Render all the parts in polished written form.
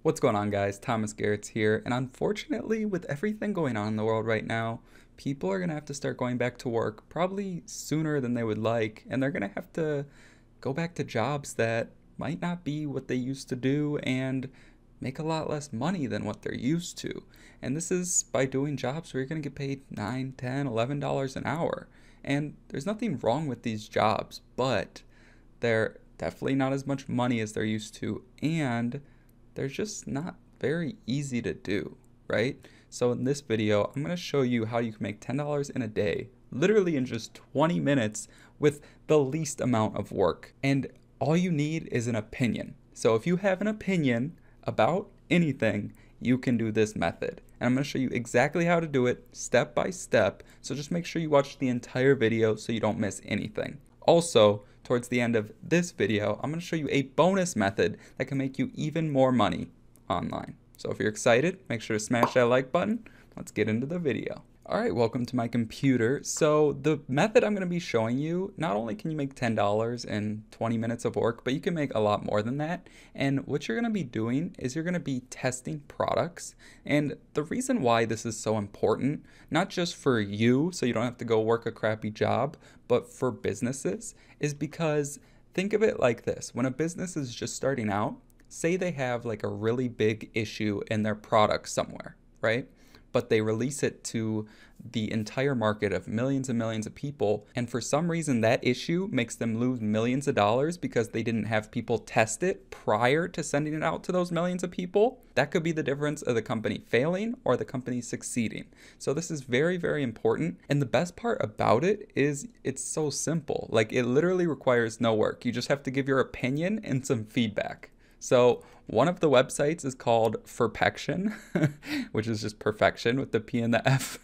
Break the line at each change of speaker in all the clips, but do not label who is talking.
What's going on, guys? Thomas Garetz here, and unfortunately, with everything going on in the world right now, people are gonna have to start going back to work probably sooner than they would like, and they're gonna have to go back to jobs that might not be what they used to do and make a lot less money than what they're used to. And this is by doing jobs where you're gonna get paid 9, 10, $11 an hour. And there's nothing wrong with these jobs, but they're definitely not as much money as they're used to, and they're just not very easy to do, right? So in this video, I'm going to show you how you can make $10 in a day, literally in just 20 minutes with the least amount of work. And all you need is an opinion. So if you have an opinion about anything, you can do this method. And I'm going to show you exactly how to do it step by step. So just make sure you watch the entire video so you don't miss anything. Also, towards the end of this video, I'm going to show you a bonus method that can make you even more money online. So if you're excited, make sure to smash that like button. Let's get into the video. All right, welcome to my computer. So the method I'm going to be showing you, not only can you make $10 in 20 minutes of work, but you can make a lot more than that. And what you're going to be doing is you're going to be testing products. And the reason why this is so important, not just for you, so you don't have to go work a crappy job, but for businesses, is because think of it like this. When a business is just starting out, say they have like a really big issue in their product somewhere, right? But they release it to the entire market of millions and millions of people. And for some reason, that issue makes them lose millions of dollars because they didn't have people test it prior to sending it out to those millions of people. That could be the difference of the company failing or the company succeeding. So this is very, very important. And the best part about it is it's so simple. Like it literally requires no work. You just have to give your opinion and some feedback. So one of the websites is called Perfection, which is just perfection with the P and the F.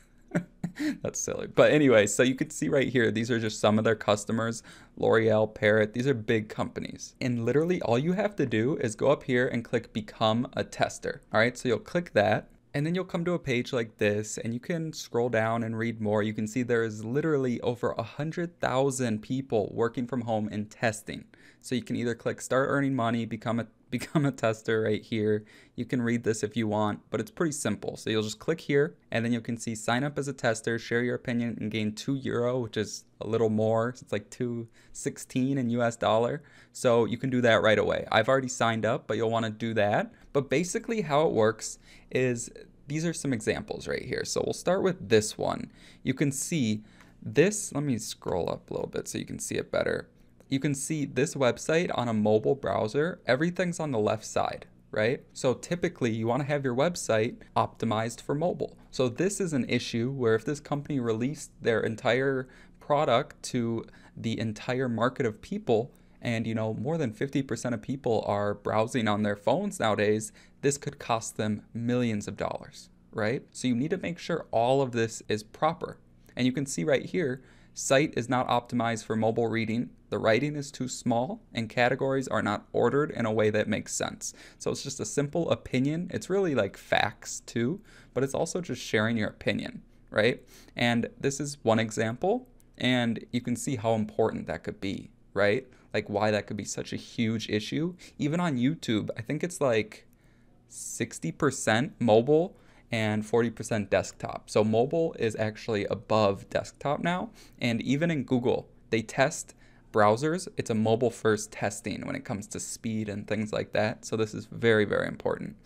That's silly. But anyway, so you could see right here, these are just some of their customers. L'Oreal, Parrot, these are big companies. And literally all you have to do is go up here and click Become a Tester. All right, so you'll click that. And then you'll come to a page like this and you can scroll down and read more. You can see there's literally over 100,000 people working from home and testing. So you can either click Start Earning Money, become a tester right here. You can read this if you want, but it's pretty simple. So you'll just click here and then you can see sign up as a tester, share your opinion and gain €2, which is a little more. It's like 2.16 in US dollar. So you can do that right away. I've already signed up, but you'll want to do that. But basically how it works is these are some examples right here. So we'll start with this one. You can see this, let me scroll up a little bit so you can see it better. You can see this website on a mobile browser, everything's on the left side, right? So typically you want to have your website optimized for mobile. So this is an issue where if this company released their entire product to the entire market of people, and you know, more than 50% of people are browsing on their phones nowadays, this could cost them millions of dollars, right? So you need to make sure all of this is proper. And you can see right here, site is not optimized for mobile reading. The writing is too small and categories are not ordered in a way that makes sense. So it's just a simple opinion. It's really like facts too, but it's also just sharing your opinion, right? And this is one example, and you can see how important that could be, right? Like why that could be such a huge issue. Even on YouTube, I think it's like 60% mobile and 40% desktop. So mobile is actually above desktop now. And even in Google, they test browsers. It's a mobile first testing when it comes to speed and things like that. So this is very, very important.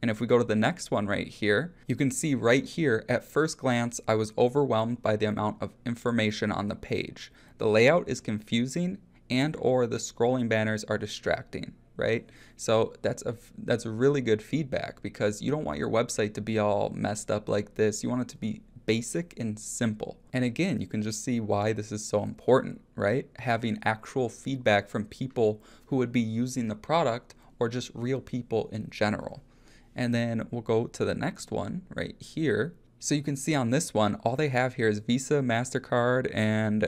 And if we go to the next one right here, you can see right here, at first glance, I was overwhelmed by the amount of information on the page. The layout is confusing and or the scrolling banners are distracting, right? So that's a really good feedback because you don't want your website to be all messed up like this. You want it to be basic and simple. And again, you can just see why this is so important, right? Having actual feedback from people who would be using the product or just real people in general. And then we'll go to the next one right here. So you can see on this one, all they have here is Visa, MasterCard, and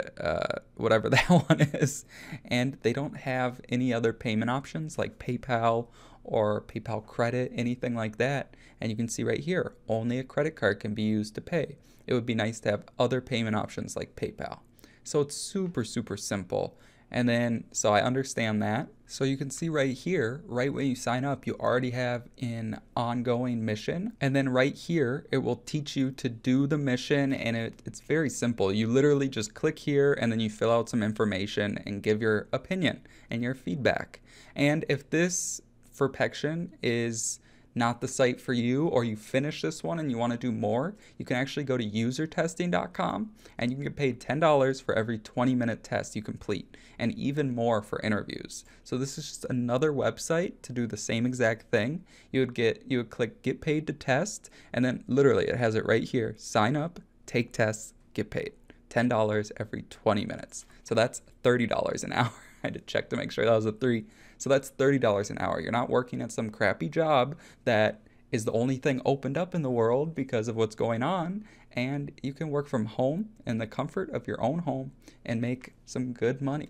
whatever that one is. And they don't have any other payment options like PayPal or PayPal credit, anything like that. And you can see right here, only a credit card can be used to pay. It would be nice to have other payment options like PayPal. So it's super, super simple. And then, so I understand that. So you can see right here, right when you sign up, you already have an ongoing mission. And then right here, it will teach you to do the mission. And it's very simple. You literally just click here and then you fill out some information and give your opinion and your feedback. And if this Perfection is not the site for you, or you finish this one and you want to do more, you can actually go to usertesting.com and you can get paid $10 for every 20-minute test you complete, and even more for interviews. So this is just another website to do the same exact thing. You would click get paid to test, and then literally it has it right here. Sign up, take tests, get paid. $10 every 20 minutes. So that's $30 an hour. I had to check to make sure that was a 3. So that's $30 an hour. You're not working at some crappy job that is the only thing opened up in the world because of what's going on. And you can work from home in the comfort of your own home and make some good money.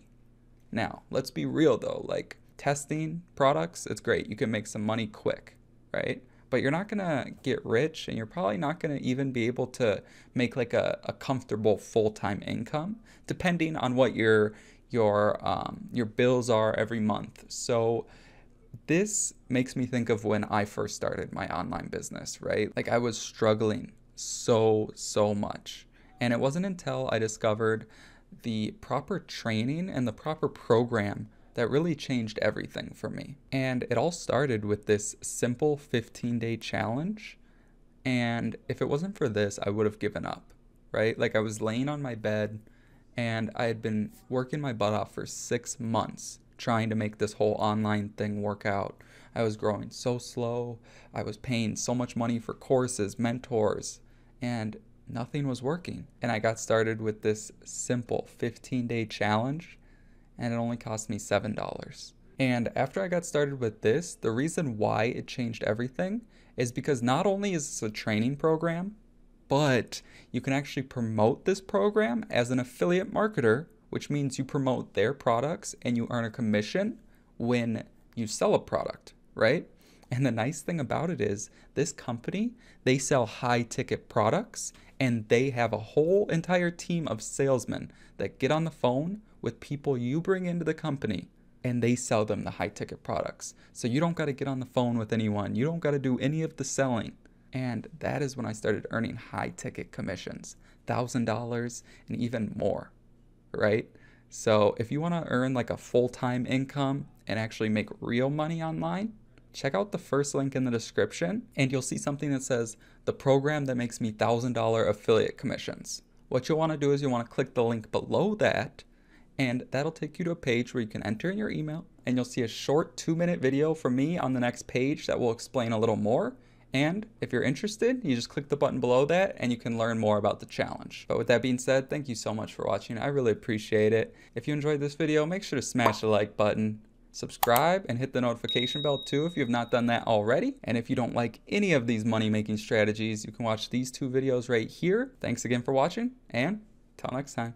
Now, let's be real though, like testing products, it's great. You can make some money quick, right? But you're not gonna get rich, and you're probably not gonna even be able to make like a comfortable full-time income, depending on what your bills are every month. So this makes me think of when I first started my online business, right? Like I was struggling so much. And it wasn't until I discovered the proper training and the proper program that really changed everything for me. And it all started with this simple 15-day challenge. And if it wasn't for this, I would have given up, right? Like I was laying on my bed and I had been working my butt off for 6 months trying to make this whole online thing work out. I was growing so slow. I was paying so much money for courses, mentors, and nothing was working. And I got started with this simple 15-day challenge, and it only cost me $7. And after I got started with this, the reason why it changed everything is because not only is this a training program, but you can actually promote this program as an affiliate marketer, which means you promote their products and you earn a commission when you sell a product, right? And the nice thing about it is this company, they sell high ticket products, and they have a whole entire team of salesmen that get on the phone with people you bring into the company, and they sell them the high ticket products. So you don't got to get on the phone with anyone. You don't got to do any of the selling. And that is when I started earning high ticket commissions, $1,000 and even more, right? So if you want to earn like a full-time income and actually make real money online, check out the first link in the description and you'll see something that says the program that makes me $1,000 affiliate commissions. What you'll want to do is you'll want to click the link below that, and that'll take you to a page where you can enter in your email, and you'll see a short 2-minute video from me on the next page that will explain a little more. And if you're interested, you just click the button below that and you can learn more about the challenge. But with that being said, thank you so much for watching. I really appreciate it. If you enjoyed this video, make sure to smash the like button, subscribe, and hit the notification bell too if you have not done that already. And if you don't like any of these money-making strategies, you can watch these 2 videos right here. Thanks again for watching, and till next time.